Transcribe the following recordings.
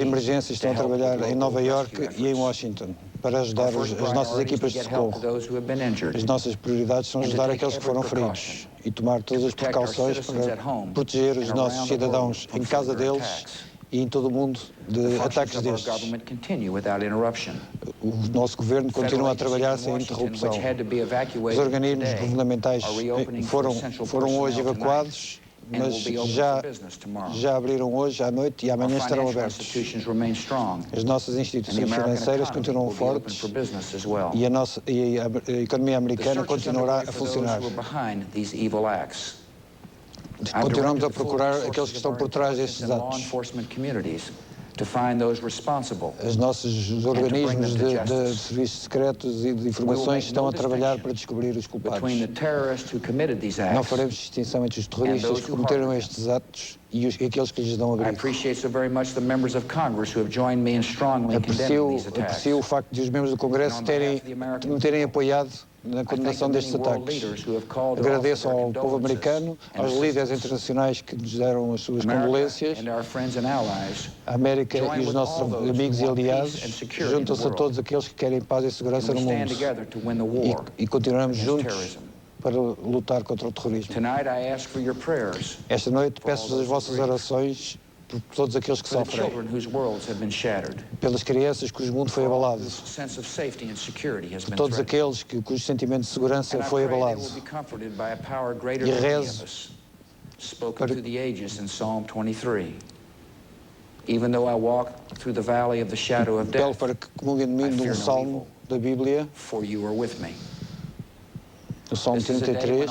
de emergência estão a trabalhar em Nova Iorque e em Washington para ajudar as nossas equipas de socorro. As nossas prioridades são ajudar aqueles que foram feridos e tomar todas as precauções para proteger os nossos cidadãos em casa deles e em todo o mundo de ataques destes. O nosso governo continua a trabalhar sem interrupção. Os organismos governamentais foram hoje evacuados, mas já abriram hoje à noite e amanhã estarão abertos. As nossas instituições financeiras continuam fortes e a economia americana continuará a funcionar. Continuamos a procurar aqueles que estão por trás destes atos. Os nossos organismos de serviços secretos e de informações estão a trabalhar para descobrir os culpados. Não faremos distinção entre os terroristas que cometeram estes atos e aqueles que lhes dão abrigo. Aprecio o facto de os membros do Congresso me terem apoiado na condenação destes ataques. Agradeço ao povo americano, aos líderes internacionais que nos deram as suas condolências, a América e os nossos amigos e aliados, juntam-se a todos aqueles que querem paz e segurança no mundo. E continuamos juntos para lutar contra o terrorismo. Esta noite peço as vossas orações por todos aqueles que sofrem, pelas crianças cujo mundo foi abalado, por todos aqueles cujo sentimento de segurança foi abalado. E rezo para que comunguem de mim num salmo da Bíblia, o Salmo 33.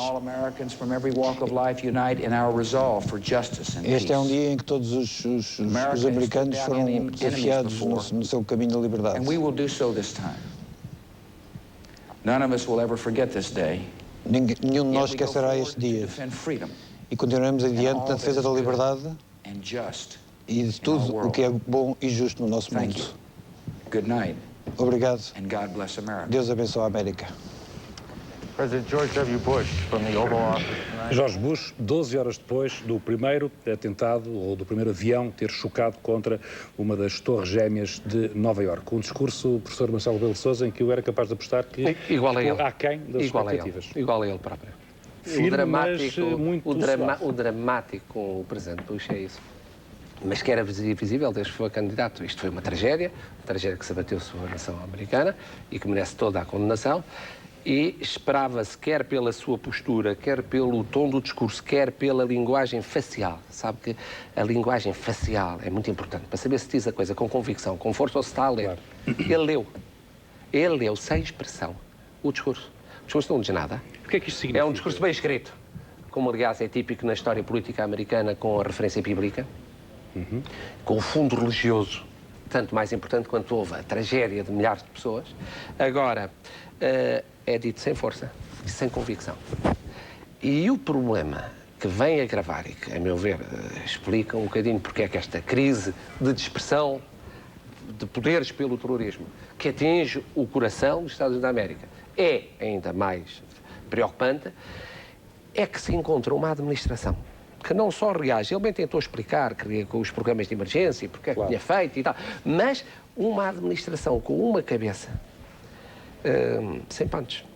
Este é um dia em que todos os americanos foram desafiados no seu caminho da liberdade. Nenhum de nós esquecerá este dia. E continuaremos adiante na defesa da liberdade e de tudo o que é bom e justo no nosso mundo. Obrigado. Deus abençoe a América. George Bush, 12 horas depois do primeiro atentado, ou do primeiro avião ter chocado contra uma das torres gêmeas de Nova Iorque. Um discurso, professor Marcelo Rebelo de Sousa, em que eu era capaz de apostar que igual a ele, aquém das expectativas. Igual a ele próprio. O dramático com o presidente Bush é isso. Mas que era visível desde que foi candidato. Isto foi uma tragédia que se abateu sobre a nação americana e que merece toda a condenação. E esperava-se, quer pela sua postura, quer pelo tom do discurso, quer pela linguagem facial. Sabe que a linguagem facial é muito importante para saber se diz a coisa com convicção, com força ou se está a ler. Claro. Ele leu sem expressão o discurso. O discurso não diz nada. O que é que isto significa? É um discurso bem escrito, como aliás é típico na história política americana, com a referência bíblica, com o fundo religioso, tanto mais importante quanto houve a tragédia de milhares de pessoas. Agora, é dito sem força e sem convicção. E o problema que vem agravar e que, a meu ver, explica um bocadinho porque é que esta crise de dispersão de poderes pelo terrorismo que atinge o coração dos Estados Unidos da América é ainda mais preocupante, é que se encontra uma administração que não só reage, ele bem tentou explicar que, com os programas de emergência, porque é que tinha feito e tal, mas uma administração com uma cabeça sem punch.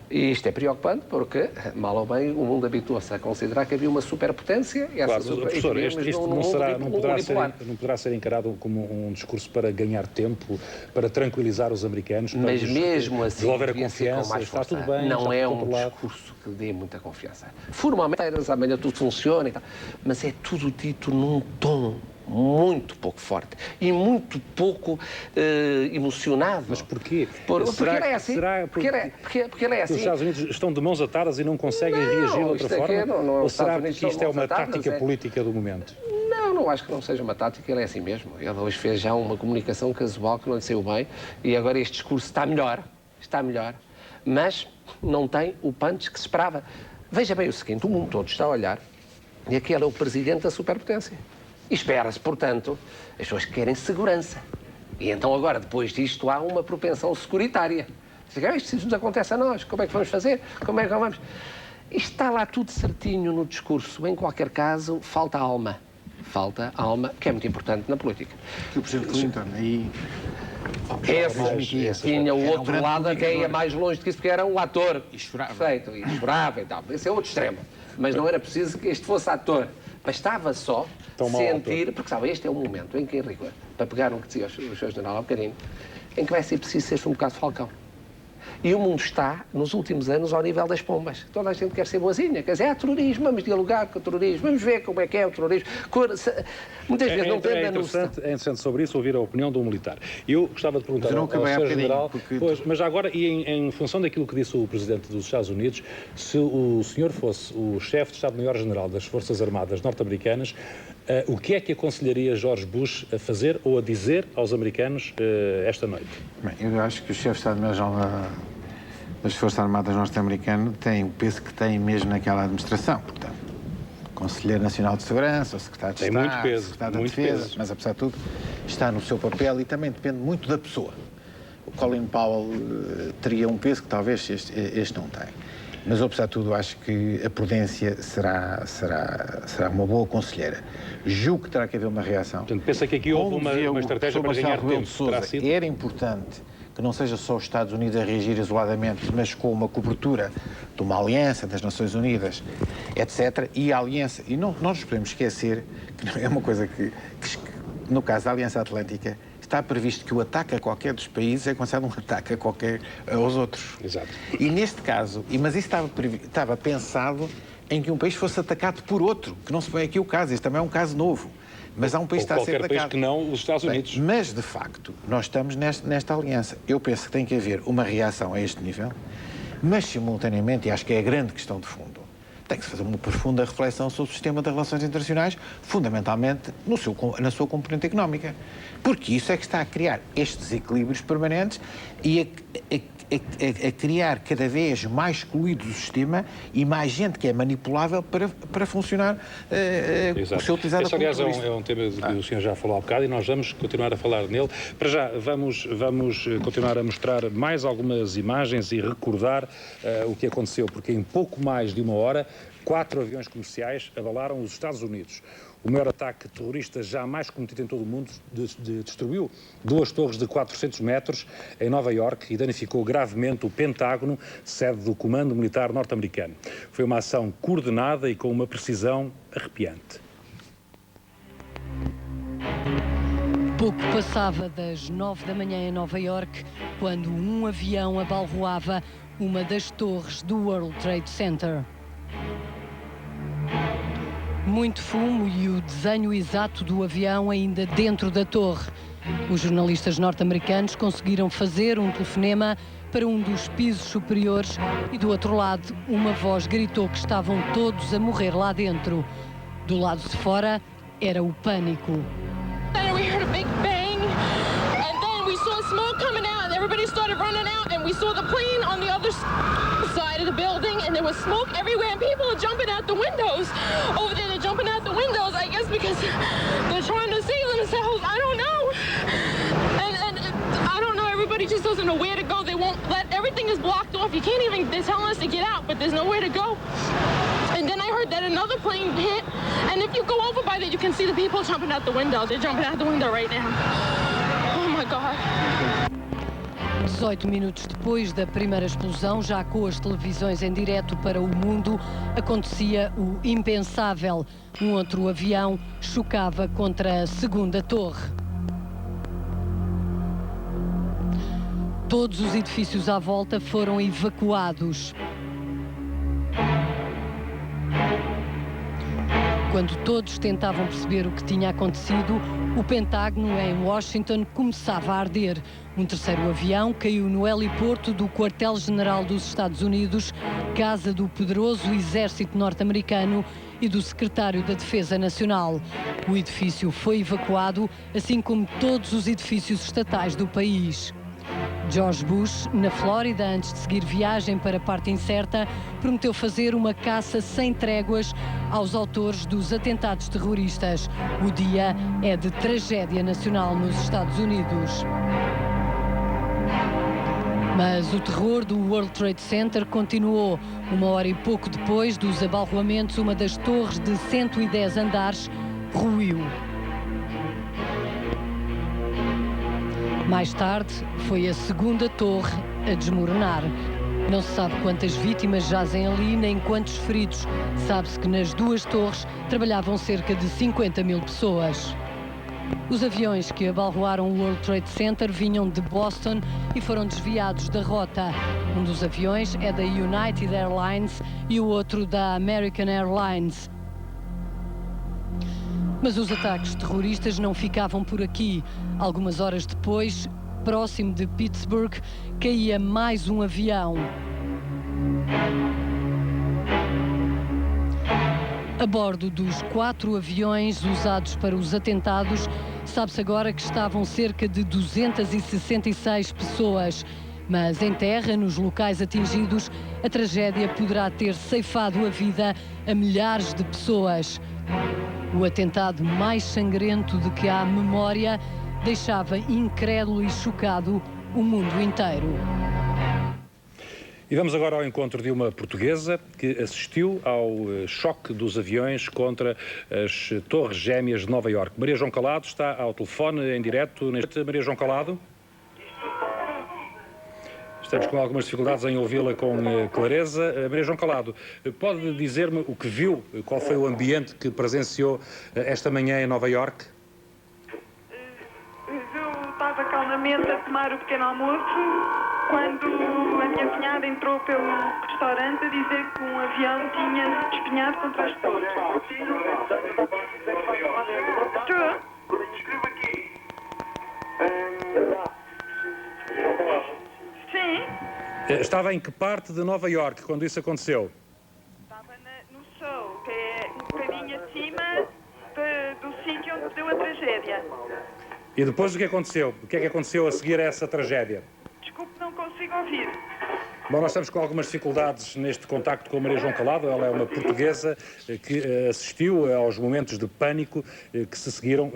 E isto é preocupante porque, mal ou bem, o mundo habitua-se a considerar que havia uma superpotência. Claro, professor, este não poderá ser encarado como um discurso para ganhar tempo, para tranquilizar os americanos, para mesmo assim, devolver a confiança, está tudo bem, não é um discurso que dê muita confiança. Formalmente, amanhã tudo funciona e tal, mas é tudo dito num tom muito pouco forte e muito pouco emocionado. Mas porquê? Porque ele é assim. Porque ele é assim. Os Estados Unidos estão de mãos atadas e não conseguem reagir de outra forma? Ou será que isto é uma tática política do momento? Não acho que não seja uma tática, ele é assim mesmo. Ele hoje fez já uma comunicação casual que não lhe saiu bem e agora este discurso está melhor, mas não tem o punch que se esperava. Veja bem o seguinte, o mundo todo está a olhar e aquele é o presidente da superpotência. E espera-se, portanto, as pessoas querem segurança. E então agora, depois disto, há uma propensão securitária. Isto nos acontece a nós, como é que vamos fazer? Como é que vamos? Isto está lá tudo certinho no discurso. Em qualquer caso, falta alma. falta alma, que é muito importante na política. Que o Presidente Clinton aí... Esse tinha o outro lado que ia mais longe do que isso, porque era um ator perfeito, e chorava e tal. Esse é outro extremo. Mas não era preciso que este fosse ator. Bastava só sentir, porque sabe, este é o momento em que, Henrique, para pegar o que dizia o Sr. General há bocadinho, em que vai ser preciso ser um bocado Falcão. E o mundo está, nos últimos anos, ao nível das pombas. Toda a gente quer ser boazinha, quer dizer, terrorismo, vamos dialogar com o terrorismo, vamos ver como é que é o terrorismo. Muitas vezes não tem é interessante sobre isso ouvir a opinião de um militar. Eu gostava de perguntar ao Sr. General, mas já agora, e em função daquilo que disse o Presidente dos Estados Unidos, se o senhor fosse o chefe de Estado-Maior-General das Forças Armadas norte-americanas, o que é que aconselharia George Bush a fazer ou a dizer aos americanos esta noite? Bem, eu acho que o chefe de Estado-Maior-General das Forças Armadas norte-americanas tem o peso que tem mesmo naquela administração, portanto, Conselheiro Nacional de Segurança, o Secretário de Estado, Secretário da Defesa, mas apesar de tudo está no seu papel e também depende muito da pessoa. O Colin Powell teria um peso que talvez este não tem. Mas, apesar de tudo, acho que a prudência será uma boa conselheira. Julgo que terá que haver uma reação. Portanto, pensa que aqui houve uma estratégia para ganhar tempo. Era importante que não seja só os Estados Unidos a reagir isoladamente, mas com uma cobertura de uma aliança das Nações Unidas, etc. E a aliança... E não nos podemos esquecer que é uma coisa que no caso da Aliança Atlântica, está previsto que o ataque a qualquer dos países é considerado um ataque a qualquer aos outros. Exato. E neste caso, mas isso estava pensado em que um país fosse atacado por outro, que não se põe aqui o caso, este também é um caso novo. Mas há um país que está a ser atacado. Qualquer país que não os Estados Unidos. Bem, mas, de facto, nós estamos nesta aliança. Eu penso que tem que haver uma reação a este nível, mas, simultaneamente, e acho que é a grande questão de fundo, tem que se fazer uma profunda reflexão sobre o sistema das relações internacionais, fundamentalmente na sua componente económica. Porque isso é que está a criar estes desequilíbrios permanentes e a criar cada vez mais excluídos do sistema e mais gente que é manipulável para funcionar o seu utilizado. Esse, aliás, é um tema de que o senhor já falou há bocado e nós vamos continuar a falar nele. Para já, vamos continuar a mostrar mais algumas imagens e recordar o que aconteceu, porque em pouco mais de uma hora, 4 aviões comerciais abalaram os Estados Unidos. O maior ataque terrorista jamais cometido em todo o mundo destruiu 2 torres de 400 metros em Nova Iorque e danificou gravemente o Pentágono, sede do Comando Militar norte-americano. Foi uma ação coordenada e com uma precisão arrepiante. Pouco passava das 9 da manhã em Nova Iorque, quando um avião abalroava uma das torres do World Trade Center. Muito fumo e o desenho exato do avião ainda dentro da torre. Os jornalistas norte-americanos conseguiram fazer um telefonema para um dos pisos superiores e do outro lado uma voz gritou que estavam todos a morrer lá dentro. Do lado de fora era o pânico. We heard a big bang and then we saw smoke coming out and everybody started running out and we saw the plane on the other side of the building and there was smoke everywhere and people are jumping out the windows. Over there they're jumping out the windows, I guess because they're trying to save themselves. I don't know. And I don't know, everybody just doesn't know where to go. They won't everything is blocked off. You can't even, they're telling us to get out, but there's nowhere to go. And then I heard that another plane hit, and if you go over by there, you can see the people jumping out the window. They're jumping out the window right now. Oh my God. 18 minutos depois da primeira explosão, já com as televisões em direto para o mundo, acontecia o impensável. Um outro avião chocava contra a segunda torre. Todos os edifícios à volta foram evacuados. Quando todos tentavam perceber o que tinha acontecido, o Pentágono em Washington começava a arder. Um terceiro avião caiu no heliporto do Quartel-General dos Estados Unidos, casa do poderoso exército norte-americano e do secretário da Defesa Nacional. O edifício foi evacuado, assim como todos os edifícios estatais do país. George Bush, na Flórida, antes de seguir viagem para a parte incerta, prometeu fazer uma caça sem tréguas aos autores dos atentados terroristas. O dia é de tragédia nacional nos Estados Unidos. Mas o terror do World Trade Center continuou. 1 hora e pouco depois dos abalroamentos, uma das torres de 110 andares ruiu. Mais tarde, foi a segunda torre a desmoronar. Não se sabe quantas vítimas jazem ali, nem quantos feridos. Sabe-se que nas duas torres trabalhavam cerca de 50 mil pessoas. Os aviões que abalroaram o World Trade Center vinham de Boston e foram desviados da rota. Um dos aviões é da United Airlines e o outro da American Airlines. Mas os ataques terroristas não ficavam por aqui. Algumas horas depois, próximo de Pittsburgh, caía mais um avião. A bordo dos 4 aviões usados para os atentados, sabe-se agora que estavam cerca de 266 pessoas. Mas em terra, nos locais atingidos, a tragédia poderá ter ceifado a vida a milhares de pessoas. O atentado mais sangrento de que há memória deixava incrédulo e chocado o mundo inteiro. E vamos agora ao encontro de uma portuguesa que assistiu ao choque dos aviões contra as Torres Gêmeas de Nova Iorque. Maria João Calado está ao telefone em direto. Maria João Calado. Estamos com algumas dificuldades em ouvi-la com clareza. Maria João Calado, pode dizer-me o que viu, qual foi o ambiente que presenciou esta manhã em Nova Iorque? Eu estava calmamente a tomar o pequeno almoço quando a minha cunhada entrou pelo restaurante a dizer que um avião tinha despenhado contra as torres. Escreva aqui. Sim. Estava em que parte de Nova Iorque quando isso aconteceu? Estava no show, que é um bocadinho acima do sítio onde deu a tragédia. E depois o que aconteceu? O que é que aconteceu a seguir a essa tragédia? Desculpe, não consigo ouvir. Bom, nós estamos com algumas dificuldades neste contacto com a Maria João Calado. Ela é uma portuguesa que assistiu aos momentos de pânico que se seguiram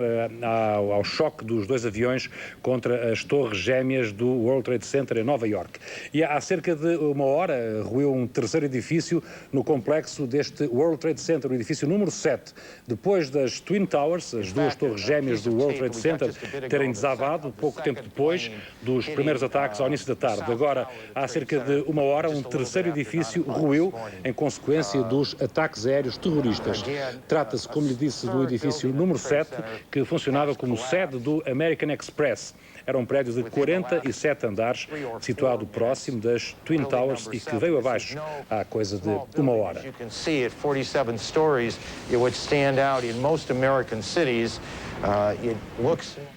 ao choque dos 2 aviões contra as Torres Gêmeas do World Trade Center em Nova Iorque. E há cerca de uma hora ruiu um terceiro edifício no complexo deste World Trade Center, o edifício número 7. Depois das Twin Towers, as 2 Torres Gêmeas do World Trade Center terem desabado, pouco tempo depois dos primeiros ataques ao início da tarde. Agora, há cerca de uma hora, um terceiro edifício ruiu em consequência dos ataques aéreos terroristas. Trata-se, como lhe disse, do edifício número 7, que funcionava como sede do American Express. Era um prédio de 47 andares, situado próximo das Twin Towers e que veio abaixo há coisa de uma hora.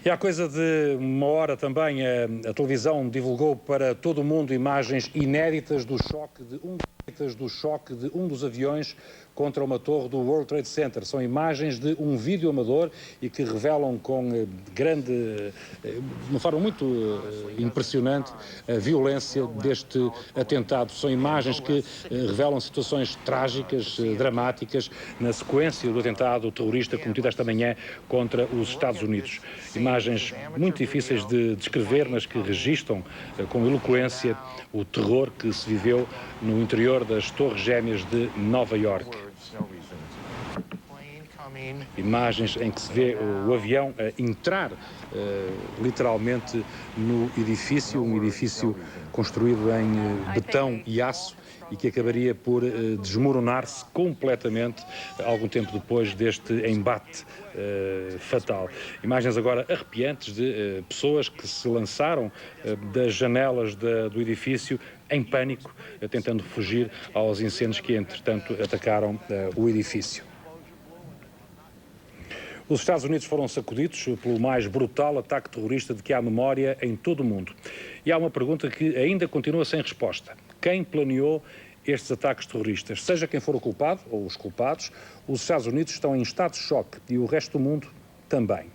E há coisa de uma hora também a televisão divulgou para todo o mundo imagens inéditas do choque de um dos aviões contra uma torre do World Trade Center. São imagens de um vídeo amador e que revelam de uma forma muito impressionante a violência deste atentado. São imagens que revelam situações trágicas, dramáticas, na sequência do atentado terrorista cometido esta manhã contra os Estados Unidos. Imagens muito difíceis de descrever, mas que registram com eloquência o terror que se viveu no interior das Torres Gêmeas de Nova Iorque. Imagens em que se vê o avião a entrar literalmente no edifício, um edifício construído em betão e aço e que acabaria por desmoronar-se completamente algum tempo depois deste embate fatal. Imagens agora arrepiantes de pessoas que se lançaram das janelas do edifício em pânico, tentando fugir aos incêndios que, entretanto, atacaram o edifício. Os Estados Unidos foram sacudidos pelo mais brutal ataque terrorista de que há memória em todo o mundo. E há uma pergunta que ainda continua sem resposta. Quem planeou estes ataques terroristas? Seja quem for o culpado ou os culpados, os Estados Unidos estão em estado de choque e o resto do mundo também.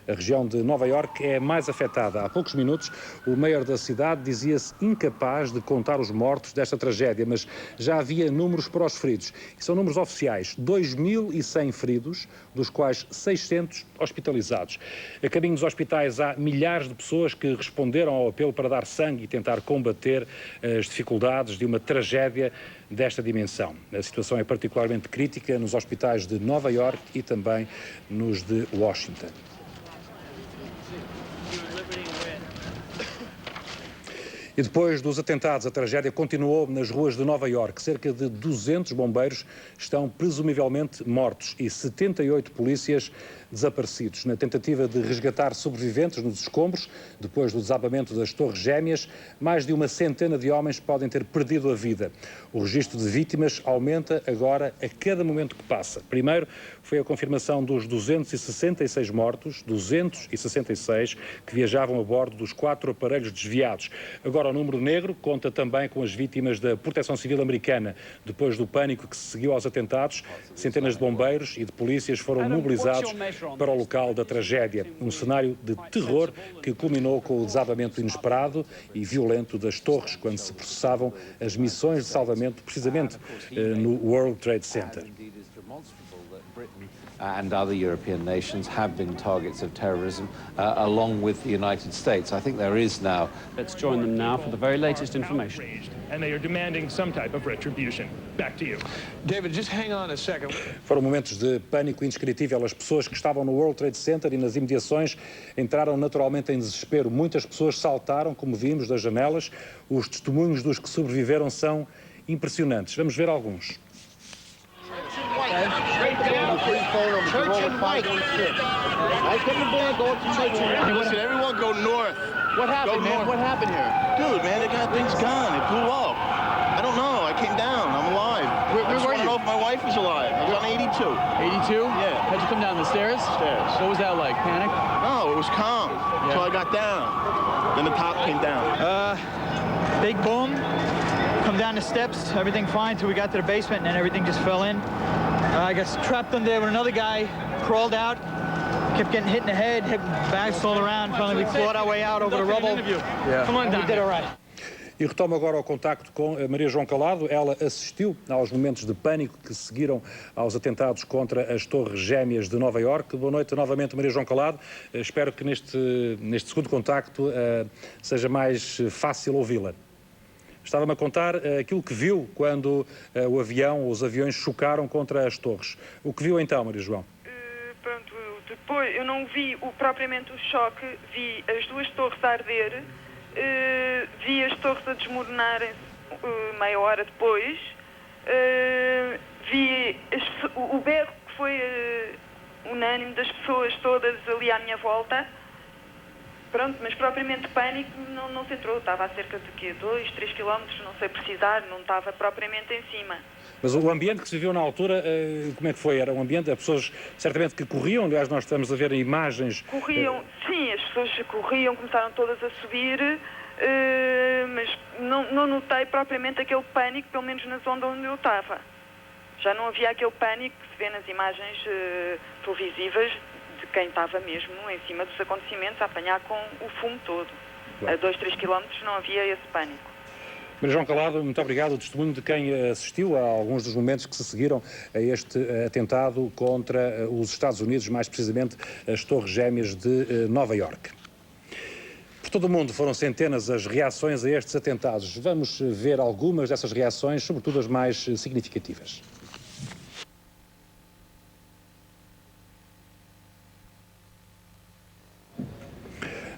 A região de Nova Iorque é a mais afetada. Há poucos minutos, o mayor da cidade dizia-se incapaz de contar os mortos desta tragédia, mas já havia números para os feridos. E são números oficiais. 2.100 feridos, dos quais 600 hospitalizados. A caminho dos hospitais há milhares de pessoas que responderam ao apelo para dar sangue e tentar combater as dificuldades de uma tragédia desta dimensão. A situação é particularmente crítica nos hospitais de Nova Iorque e também nos de Washington. E depois dos atentados, a tragédia continuou nas ruas de Nova Iorque. Cerca de 200 bombeiros estão presumivelmente mortos e 78 polícias desaparecidos. Na tentativa de resgatar sobreviventes nos escombros, depois do desabamento das Torres Gêmeas, mais de uma centena de homens podem ter perdido a vida. O registro de vítimas aumenta agora a cada momento que passa. Primeiro foi a confirmação dos 266 mortos, 266 que viajavam a bordo dos 4 aparelhos desviados. Agora o número negro conta também com as vítimas da Proteção Civil americana. Depois do pânico que se seguiu aos atentados, centenas de bombeiros e de polícias foram mobilizados para o local da tragédia. Um cenário de terror que culminou com o desabamento inesperado e violento das torres, quando se processavam as missões de salvamento, precisamente no World Trade Center. And other European nations have been targets of terrorism, along with the United States. I think there is now. Let's join them now for the very latest information. And they are demanding some type of retribution. Back to you. David, just hang on a second. Foram momentos de pânico indescritível. As pessoas que estavam no World Trade Center e nas imediações entraram naturalmente em desespero. Muitas pessoas saltaram, como vimos, das janelas. Os testemunhos dos que sobreviveram são impressionantes. Vamos ver alguns. Listen, everyone go north. What happened, man? What happened here? Dude, man, they got things gone. It blew up. I don't know. I came down. I'm alive. Where I just were want to you? know if my wife is alive. I was on 82. 82? Yeah. How'd you come down the stairs? Stairs. What was that like? Panic? No, it was calm until I got down. Then the top came down. Big boom. Come down the steps. Everything fine till we got to the basement, and then everything just fell in. I got trapped in there with another guy. Crawled out. Kept getting hit in the head. Hit bags all around. Finally, we clawed our way out over the rubble. Yeah. Come on down. We did all right. E retomo agora o contacto com a Maria João Calado. Ela assistiu aos momentos de pânico que seguiram aos atentados contra as Torres Gêmeas de Nova Iorque. Boa noite novamente, Maria João Calado. Espero que neste segundo contacto seja mais fácil ouvi-la. Estava-me a contar aquilo que viu quando o avião, os aviões chocaram contra as torres. O que viu então, Maria João? Pronto, depois eu não vi propriamente o choque, vi as duas torres a arder, vi as torres a desmoronarem-se meia hora depois, vi o berro que foi unânime das pessoas todas ali à minha volta. Pronto, mas propriamente pânico não se entrou. Estava a cerca de 2, 3 quilómetros, não sei precisar, não estava propriamente em cima. Mas o ambiente que se viu na altura, como é que foi? Era um ambiente, as pessoas certamente que corriam, aliás nós estamos a ver imagens... Corriam, sim, as pessoas corriam, começaram todas a subir, mas não notei propriamente aquele pânico, pelo menos na zona onde eu estava. Já não havia aquele pânico que se vê nas imagens televisivas, de quem estava mesmo em cima dos acontecimentos a apanhar com o fumo todo. A 2, 3 quilómetros não havia esse pânico. Maria João Calado, muito obrigado. O testemunho de quem assistiu a alguns dos momentos que se seguiram a este atentado contra os Estados Unidos, mais precisamente as Torres Gêmeas de Nova Iorque. Por todo o mundo foram centenas as reações a estes atentados. Vamos ver algumas dessas reações, sobretudo as mais significativas.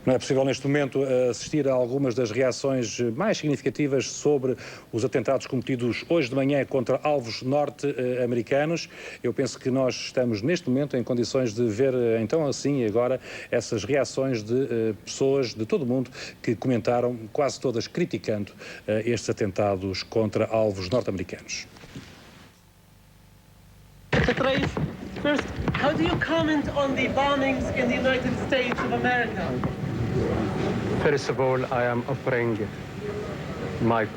Não é possível neste momento assistir a algumas das reações mais significativas sobre os atentados cometidos hoje de manhã contra alvos norte-americanos. Eu penso que nós estamos neste momento em condições de ver então assim agora essas reações de pessoas de todo o mundo que comentaram, quase todas criticando estes atentados contra alvos norte-americanos. First, how do you comment on the bombings in the United States of America? First of all, I am offering my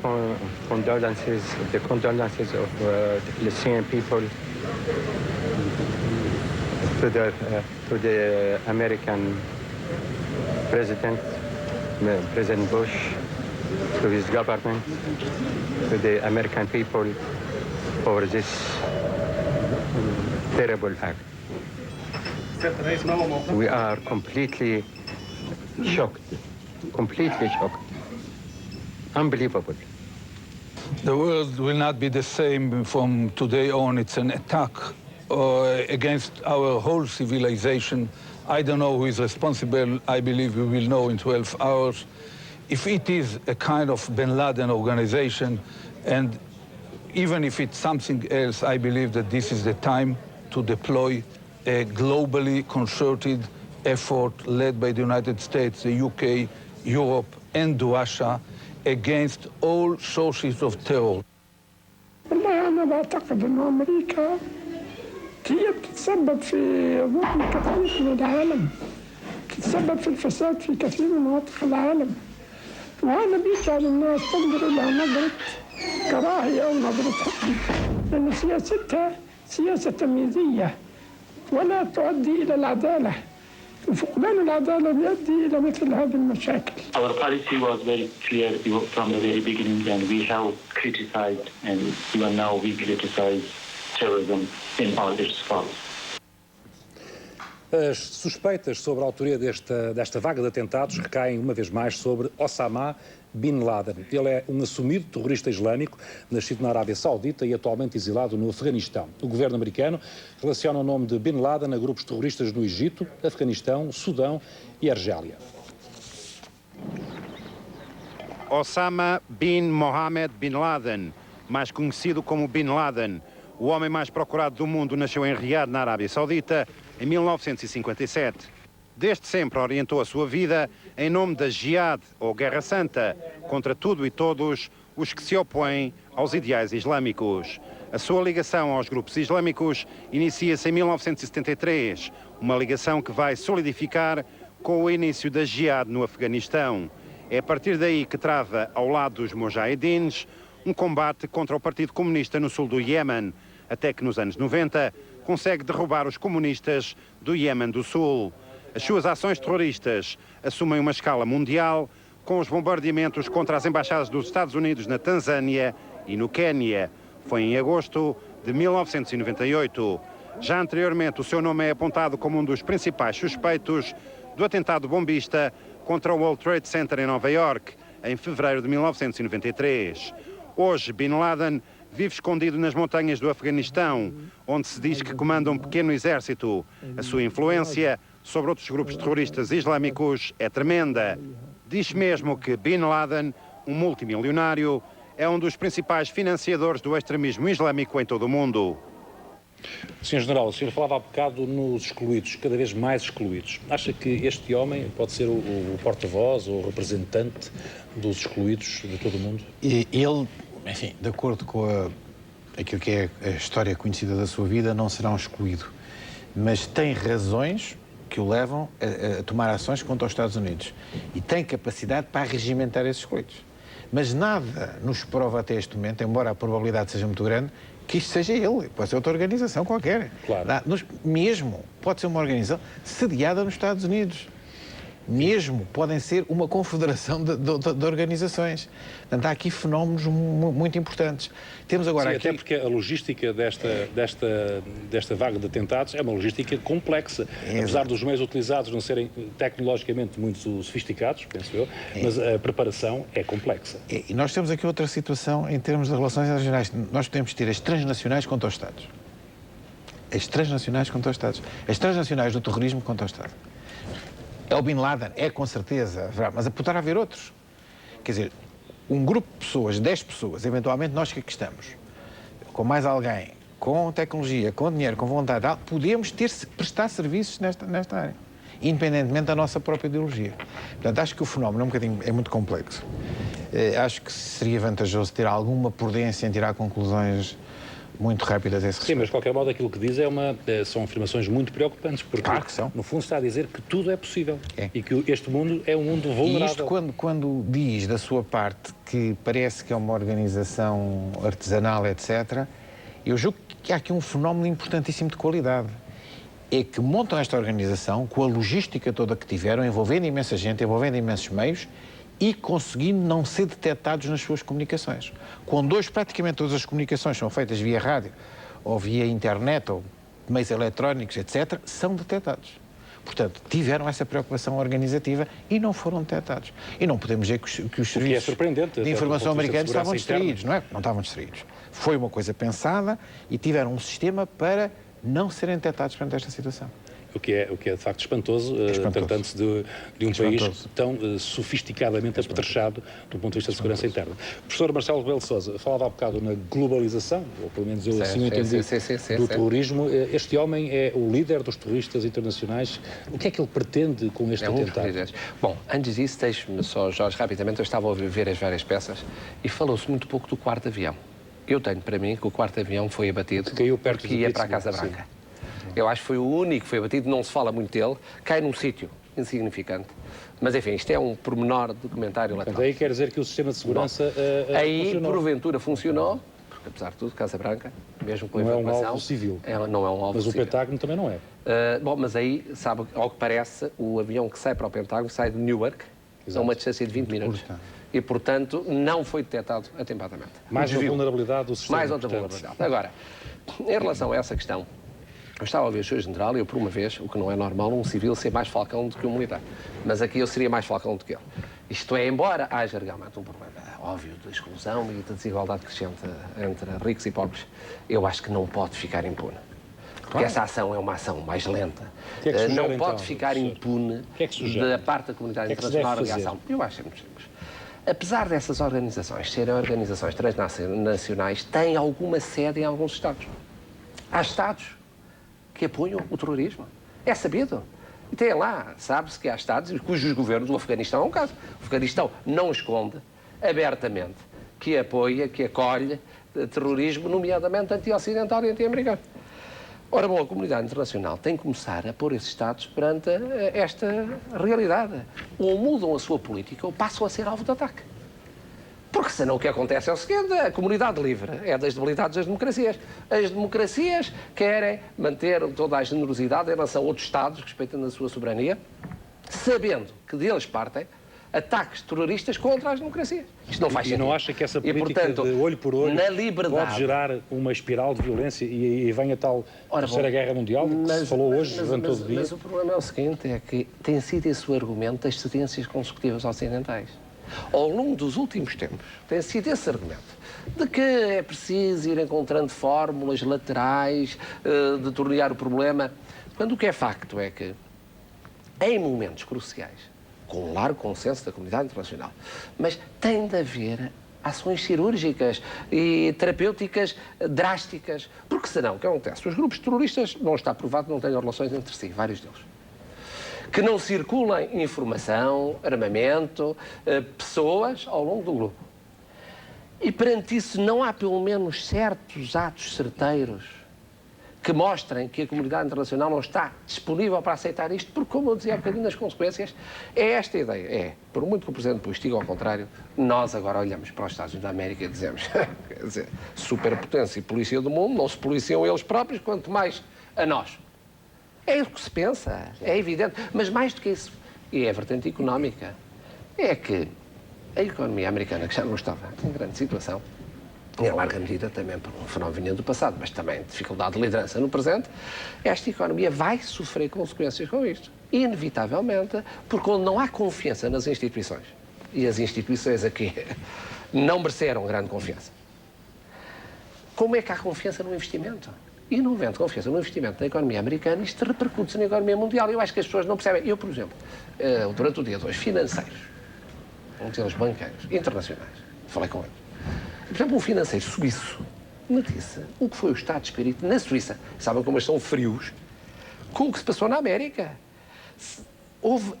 condolences, the condolences of the Palestinian people to the American President Bush, to his government, to the American people for this terrible act. We are completely shocked, unbelievable. The world will not be the same from today on. It's an attack against our whole civilization. I don't know who is responsible. I believe we will know in 12 hours. If it is a kind of Bin Laden organization, and even if it's something else, I believe that this is the time to deploy a globally concerted effort led by the United States, the UK, Europe, and Russia against all sources of terror. والله أنا بعتقد إنه أمريكا هي بتتسبب في ظلم كثير من العالم، تتسبب في الفساد في كثير من مناطق العالم، وهذا بيجعل الناس تنظر إلى نظرة كراهية أو نظرة حقد، لأن سياستها سياسة تمييزية ولا تؤدي إلى العدالة، وفقدان العدالة يؤدي إلى مثل هذه المشاكل. Our policy was very clear from the very beginning, and we have criticized, and even now we criticize terrorism in all its forms. As suspeitas sobre a autoria desta vaga de atentados recaem uma vez mais sobre Osama Bin Laden. Ele é um assumido terrorista islâmico, nascido na Arábia Saudita e atualmente exilado no Afeganistão. O governo americano relaciona o nome de Bin Laden a grupos terroristas no Egito, Afeganistão, Sudão e Argélia. Osama Bin Mohammed Bin Laden, mais conhecido como Bin Laden, o homem mais procurado do mundo, nasceu em Riad, na Arábia Saudita, em 1957. Desde sempre orientou a sua vida em nome da Jihad, ou Guerra Santa, contra tudo e todos os que se opõem aos ideais islâmicos. A sua ligação aos grupos islâmicos inicia-se em 1973, uma ligação que vai solidificar com o início da Jihad no Afeganistão. É a partir daí que trava, ao lado dos Mujahidins, um combate contra o Partido Comunista no sul do Iémen, até que nos anos 90 consegue derrubar os comunistas do Iémen do Sul. As suas ações terroristas assumem uma escala mundial, com os bombardeamentos contra as embaixadas dos Estados Unidos na Tanzânia e no Quênia. Foi em agosto de 1998. Já anteriormente, o seu nome é apontado como um dos principais suspeitos do atentado bombista contra o World Trade Center em Nova York, em fevereiro de 1993. Hoje, Bin Laden vive escondido nas montanhas do Afeganistão, onde se diz que comanda um pequeno exército. A sua influência sobre outros grupos terroristas islâmicos é tremenda. Diz mesmo que Bin Laden, um multimilionário, é um dos principais financiadores do extremismo islâmico em todo o mundo. Sr. General, o senhor falava há bocado nos excluídos, cada vez mais excluídos. Acha que este homem pode ser o porta-voz ou o representante dos excluídos de todo o mundo? Ele, enfim, de acordo com aquilo que é a história conhecida da sua vida, não será um excluído. Mas tem razões que o levam a tomar ações contra os Estados Unidos. E tem capacidade para regimentar esses excluídos. Mas nada nos prova até este momento, embora a probabilidade seja muito grande, que isto seja ele, pode ser outra organização qualquer. Claro. Mesmo pode ser uma organização sediada nos Estados Unidos. Mesmo podem ser uma confederação de organizações. Portanto, há aqui fenómenos muito importantes. Temos agora Sim, aqui... até porque a logística desta vaga de atentados é uma logística complexa. Apesar dos meios utilizados não serem tecnologicamente muito sofisticados, penso eu, mas a preparação é complexa. E nós temos aqui outra situação em termos de relações regionais. Nós podemos ter as transnacionais contra os Estados. As transnacionais contra os Estados. As transnacionais do terrorismo contra o Estado. É o Bin Laden, é com certeza, mas poderá haver outros. Quer dizer, um grupo de pessoas, 10 pessoas, eventualmente nós que aqui estamos, com mais alguém, com tecnologia, com dinheiro, com vontade, podemos prestar serviços nesta área, independentemente da nossa própria ideologia. Portanto, acho que o fenómeno é muito complexo. Acho que seria vantajoso ter alguma prudência em tirar conclusões muito rápidas a esse respeito. Sim, mas de qualquer modo aquilo que diz são afirmações muito preocupantes, porque claro que são. No fundo está a dizer que tudo é possível e que este mundo é um mundo vulnerável. E isto quando diz da sua parte que parece que é uma organização artesanal, etc., eu julgo que há aqui um fenómeno importantíssimo de qualidade. é que montam esta organização com a logística toda que tiveram, envolvendo imensa gente, envolvendo imensos meios e conseguindo não ser detectados nas suas comunicações. Quando hoje praticamente todas as comunicações são feitas via rádio, ou via internet, ou meios eletrónicos, etc., são detectados. Portanto, tiveram essa preocupação organizativa e não foram detectados. E não podemos dizer que os serviços de informação americanos estavam distraídos, não é? Não estavam distraídos. Foi uma coisa pensada e tiveram um sistema para não serem detectados perante esta situação. O que é de facto espantoso, tratando-se de um país tão sofisticadamente apetrechado do ponto de vista de segurança interna. O professor Marcelo Rebelo de Sousa falava há bocado na globalização, ou pelo menos eu assim entendi, do terrorismo. Este homem é o líder dos terroristas internacionais. O que é que ele pretende com este atentado? Bom, antes disso, deixe-me só, Jorge, rapidamente, eu estava a ver as várias peças e falou-se muito pouco do quarto avião. Eu tenho para mim que o quarto avião foi abatido porque ia para a Casa Branca. Eu acho que foi o único que foi abatido, não se fala muito dele, cai num sítio insignificante. Mas, enfim, isto é um pormenor de documentário lateral. Portanto, aí quer dizer que o sistema de segurança aí, funcionou. Porventura, funcionou, porque, apesar de tudo, Casa Branca, mesmo com a evacuação... Não é um alvo civil. Não é um alvo mas civil. O Pentágono também não é. Bom, mas aí, sabe, ao que parece, o avião que sai para o Pentágono sai de Newark, a uma distância de 20 minutos. E, portanto, não foi detectado atempadamente. Mais uma vulnerabilidade do sistema. Mais outra vulnerabilidade. Agora, em relação a essa questão, eu estava a ouvir o Sr. General e eu, por uma vez, o que não é normal, um civil ser mais falcão do que um militar. Mas aqui eu seria mais falcão do que ele. Isto é, embora haja realmente um problema óbvio de exclusão e de desigualdade crescente entre ricos e pobres, eu acho que não pode ficar impune. Porque essa ação é uma ação mais lenta. Não pode ficar impune da parte da comunidade internacional a reação. Eu acho que é muito simples. Apesar dessas organizações serem organizações transnacionais, têm alguma sede em alguns Estados. Há Estados que apoiam o terrorismo. É sabido. E tem lá, sabe-se que há Estados cujos governos, o Afeganistão é um caso, o Afeganistão não esconde abertamente que apoia, que acolhe terrorismo, nomeadamente anti-ocidental e anti-americano. Ora bom, a comunidade internacional tem que começar a pôr esses Estados perante esta realidade. Ou mudam a sua política ou passam a ser alvo de ataque. Porque senão o que acontece é o seguinte, a comunidade livre é das debilidades das democracias. As democracias querem manter toda a generosidade em relação a outros Estados, respeitando a sua soberania, sabendo que deles partem ataques terroristas contra as democracias. Isto não faz sentido. E não acha que essa política de olho por olho pode gerar uma espiral de violência e venha tal terceira guerra mundial, que se falou hoje durante todo o dia? Mas o problema é o seguinte, é que tem sido esse o argumento das cedências consecutivas ocidentais. Ao longo dos últimos tempos, tem sido esse argumento de que é preciso ir encontrando fórmulas laterais de tornear o problema, quando o que é facto é que, em momentos cruciais, com um largo consenso da comunidade internacional, mas tem de haver ações cirúrgicas e terapêuticas drásticas, porque senão, o que acontece? Os grupos terroristas, não está provado, não têm relações entre si, vários deles. Que não circulem informação, armamento, pessoas ao longo do globo. E perante isso não há pelo menos certos atos certeiros que mostrem que a comunidade internacional não está disponível para aceitar isto, porque, como eu dizia há bocadinho, as consequências é esta ideia. É, por muito que o Presidente Bush diga ao contrário, nós agora olhamos para os Estados Unidos da América e dizemos, quer dizer, superpotência e polícia do mundo, não se policiam eles próprios, quanto mais a nós. É o que se pensa, é evidente. Mas mais do que isso, e é a vertente económica, é que a economia americana, que já não estava em grande situação, em larga medida também por um fenómeno do passado, mas também dificuldade de liderança no presente, esta economia vai sofrer consequências com isto. Inevitavelmente, porque onde não há confiança nas instituições, e as instituições aqui não mereceram grande confiança, como é que há confiança no investimento? E não havendo confiança no investimento na economia americana, isto repercute-se na economia mundial. Eu acho que as pessoas não percebem. Eu, por exemplo, durante o dia de hoje, financeiros, vamos dizer, os banqueiros internacionais, falei com eles. Por exemplo, um financeiro suíço me disse o que foi o estado de espírito na Suíça. Sabem como eles são frios? Com o que se passou na América. Houve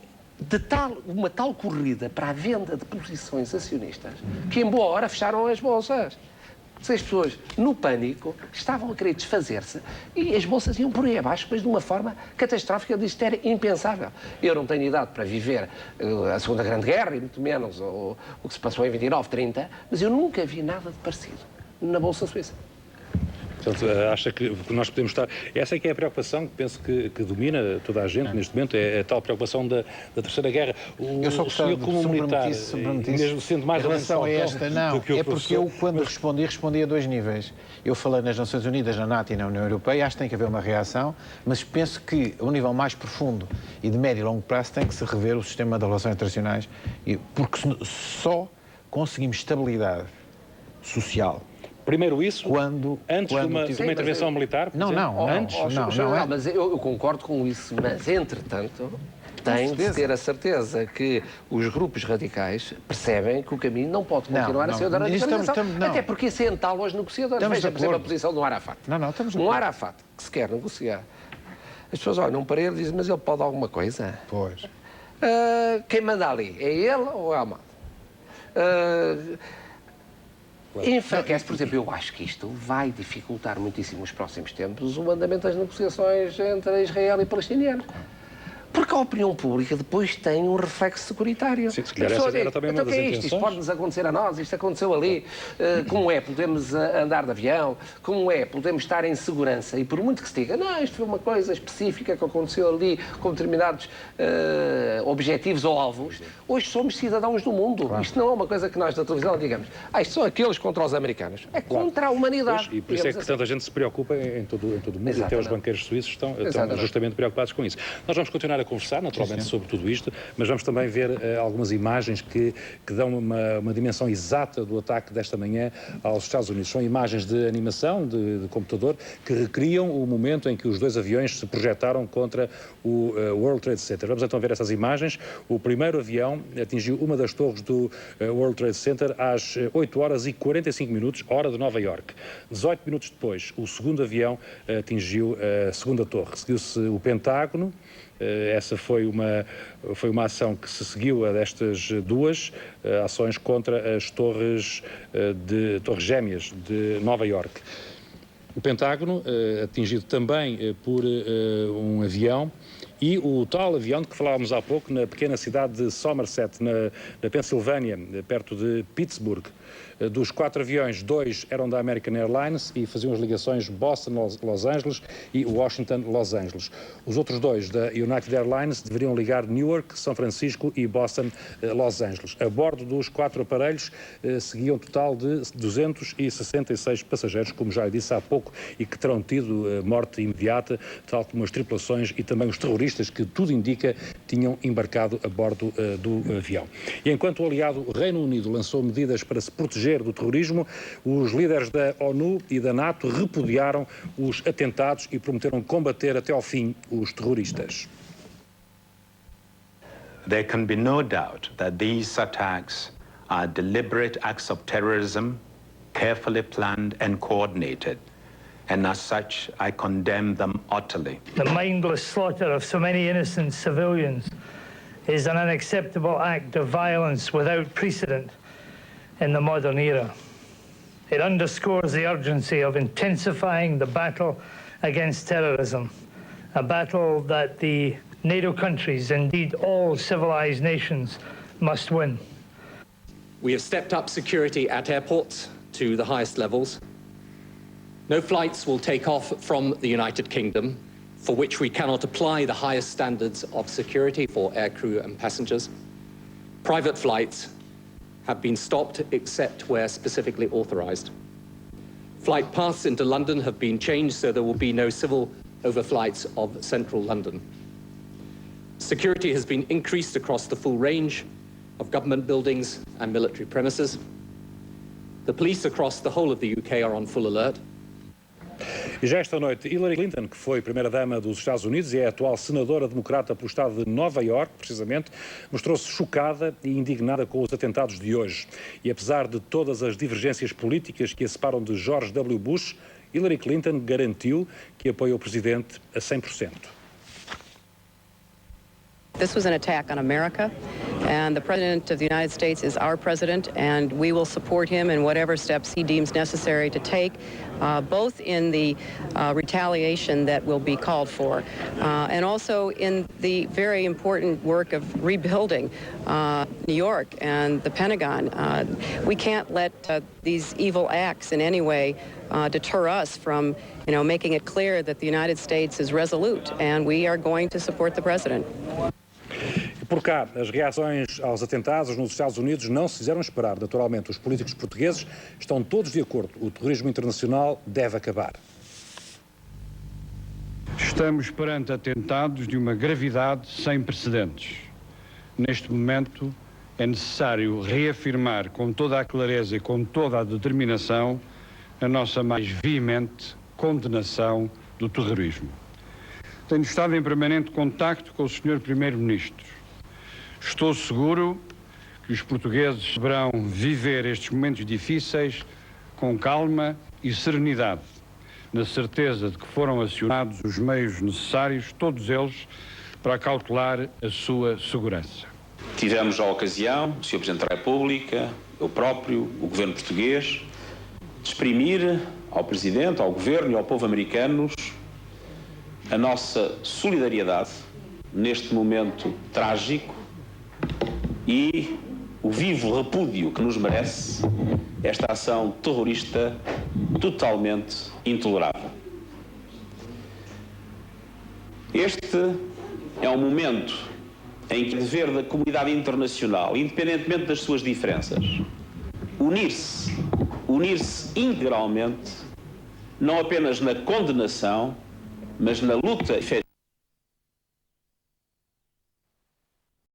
uma tal corrida para a venda de posições acionistas que, em boa hora, fecharam as bolsas. As pessoas, no pânico, estavam a querer desfazer-se e as bolsas iam por aí abaixo, mas de uma forma catastrófica. Isto era impensável. Eu não tenho idade para viver a Segunda Grande Guerra, e muito menos o que se passou em 29, 30, mas eu nunca vi nada de parecido na Bolsa Suíça. Portanto, acha que nós podemos estar... Essa é que é a preocupação que penso que domina toda a gente neste momento, é a tal preocupação da Terceira Guerra. Eu só gostava de, como militar, mesmo sendo mais em relação a esta, não, é porque eu, quando respondi a dois níveis. Eu falei nas Nações Unidas, na NATO e na União Europeia, acho que tem que haver uma reação, mas penso que, a um nível mais profundo e de médio e longo prazo, tem que se rever o sistema de relações internacionais, porque só conseguimos estabilidade social. Primeiro isso, antes de uma intervenção militar? Não, antes? Mas eu concordo com isso, mas entretanto tem de ter a certeza que os grupos radicais percebem que o caminho não pode continuar a ser o da radicalização. Até porque isso é entalo aos negociadores. Veja, por exemplo, a posição do Arafat. Arafat que se quer negociar. As pessoas olham para ele e dizem, mas ele pode alguma coisa? Pois. Quem manda ali? É ele ou é a Amado? Enfraquece, por exemplo, eu acho que isto vai dificultar muitíssimo nos próximos tempos o andamento das negociações entre Israel e palestinianos. Porque a opinião pública depois tem um reflexo securitário. Sim, se calhar essa era também uma das intenções. Isto pode-nos acontecer a nós, isto aconteceu ali. Como é? Podemos andar de avião? Como é? Podemos estar em segurança? E por muito que se diga, não, isto foi uma coisa específica que aconteceu ali com determinados objetivos ou alvos, hoje somos cidadãos do mundo. Claro. Isto não é uma coisa que nós da televisão digamos, isto são aqueles contra os americanos. É contra a humanidade. Pois, e por isso é que tanta gente se preocupa em todo o mundo. Exatamente. Até os banqueiros suíços estão justamente preocupados com isso. Nós vamos continuar a conversar, naturalmente, sobre tudo isto, mas vamos também ver algumas imagens que dão uma dimensão exata do ataque desta manhã aos Estados Unidos. São imagens de animação, de computador, que recriam o momento em que os dois aviões se projetaram contra o World Trade Center. Vamos então ver essas imagens. O primeiro avião atingiu uma das torres do World Trade Center às 8 horas e 45 minutos, hora de Nova Iorque. 18 minutos depois, o segundo avião atingiu a segunda torre. Seguiu-se o Pentágono. Essa foi uma ação que se seguiu a destas duas ações contra as torres gêmeas de Nova Iorque. O Pentágono, atingido também por um avião, e o tal avião de que falávamos há pouco na pequena cidade de Somerset, na Pensilvânia, perto de Pittsburgh. Dos 4 aviões, 2 eram da American Airlines e faziam as ligações Boston-Los Angeles e Washington-Los Angeles. Os outros 2 da United Airlines deveriam ligar Newark, São Francisco e Boston-Los Angeles. A bordo dos 4 aparelhos seguiam um total de 266 passageiros, como já disse há pouco, e que terão tido morte imediata, tal como as tripulações e também os terroristas que, tudo indica, tinham embarcado a bordo do avião. E enquanto o aliado Reino Unido lançou medidas para se proteger do terrorismo, os líderes da ONU e da NATO repudiaram os atentados e prometeram combater até ao fim os terroristas. There can be no doubt that these attacks are deliberate acts of terrorism, carefully planned and coordinated. And as such, I condemn them utterly. The mindless slaughter of so many innocent civilians is an unacceptable act of violence without precedent in the modern era. It underscores the urgency of intensifying the battle against terrorism, a battle that the NATO countries, indeed all civilized nations, must win. We have stepped up security at airports to the highest levels. No flights will take off from the United Kingdom for which we cannot apply the highest standards of security for aircrew and passengers. Private flights have been stopped except where specifically authorised. Flight paths into London have been changed so there will be no civil overflights of central London. Security has been increased across the full range of government buildings and military premises. The police across the whole of the UK are on full alert. E já esta noite, Hillary Clinton, que foi primeira-dama dos Estados Unidos e é a atual senadora democrata pelo estado de Nova Iorque, precisamente, mostrou-se chocada e indignada com os atentados de hoje. E apesar de todas as divergências políticas que a separam de George W. Bush, Hillary Clinton garantiu que apoia o presidente a 100%. This was an attack on America. And the President of the United States is our president, and we will support him in whatever steps he deems necessary to take, both in the retaliation that will be called for, and also in the very important work of rebuilding New York and the Pentagon. We can't let these evil acts in any way deter us from, making it clear that the United States is resolute, and we are going to support the President. Por cá, as reações aos atentados nos Estados Unidos não se fizeram esperar. Naturalmente, os políticos portugueses estão todos de acordo. O terrorismo internacional deve acabar. Estamos perante atentados de uma gravidade sem precedentes. Neste momento, é necessário reafirmar com toda a clareza e com toda a determinação a nossa mais veemente condenação do terrorismo. Tenho estado em permanente contacto com o Sr. Primeiro-Ministro. Estou seguro que os portugueses deverão viver estes momentos difíceis com calma e serenidade, na certeza de que foram acionados os meios necessários, todos eles, para cautelar a sua segurança. Tivemos a ocasião, o Sr. Presidente da República, eu próprio, o Governo português, de exprimir ao Presidente, ao Governo e ao povo americanos a nossa solidariedade neste momento trágico e o vivo repúdio que nos merece esta ação terrorista totalmente intolerável. Este é um momento em que o dever da comunidade internacional, independentemente das suas diferenças, unir-se integralmente, não apenas na condenação, mas na luta efetiva